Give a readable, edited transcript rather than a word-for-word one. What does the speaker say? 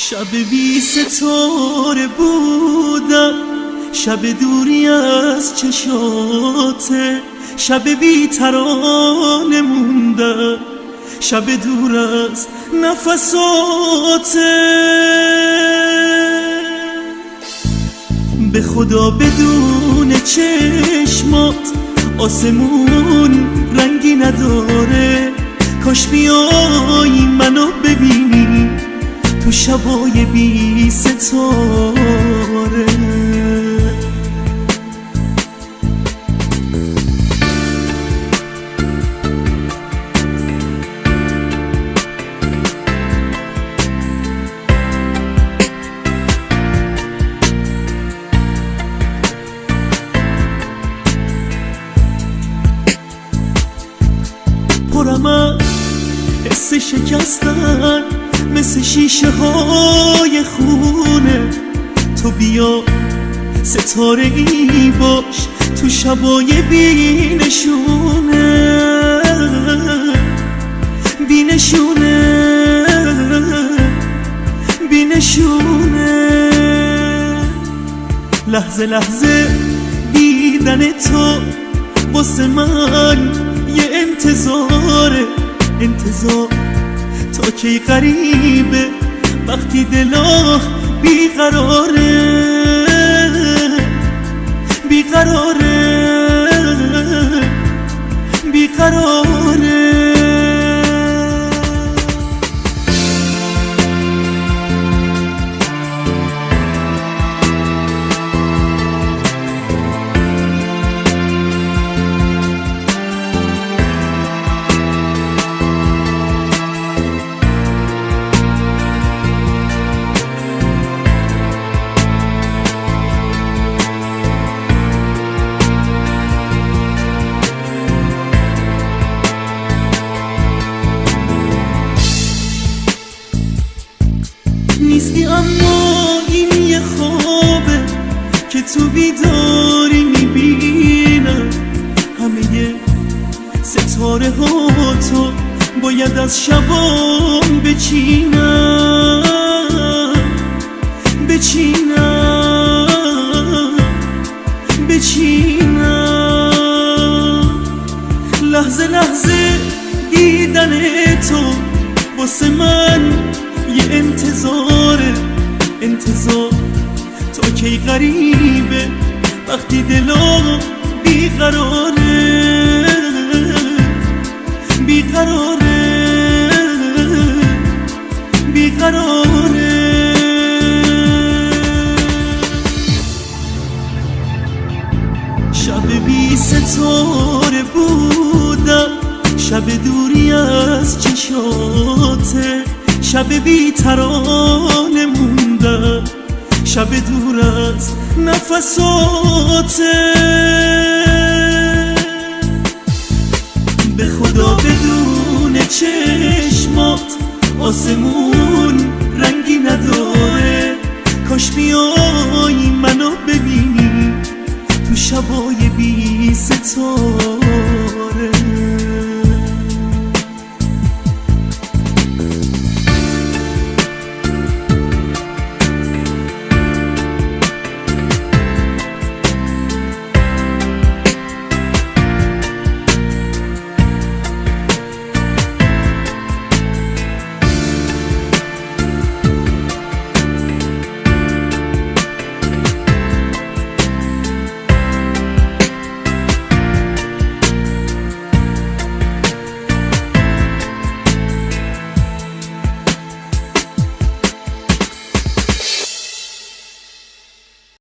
شب بی ستاره بودم، شب دوری از چشاته، شب بی ترانه موندم، شب دور از نفساته. به خدا بدون چشمات آسمون رنگی نداره، کاش بیایی منو ببینی تو شبای بی ستاره. پرم از حس شکستن مثل شیشه های خونه، تو بیا ستاره ای باش تو شبای بی نشونه، بی نشونه، بی نشونه. لحظه لحظه دیدن تو واسه من یه انتظاره، انتظار تا کی غریبه وقتی دلم بیقراره، بیقراره، بیقراره. نیستی اما این یه خوابه که تو بیداری میبینم، همه ستاره ها تو باید از شبام بچینم، بچینم، بچینم. لحظه لحظه دیدن تو واسه من یه انتظاره، انتظار تا کی غریبه وقتی دلم بیقراره، بیقراره، بیقراره. شب بی ستاره بودم، شب دوری از چشاته، شب بی ترانه موندم، شب دور از نفساته. به خدا بدون چشمات آسمون رنگی نداره، کاش بیایی منو ببینی تو شبای بی ستاره.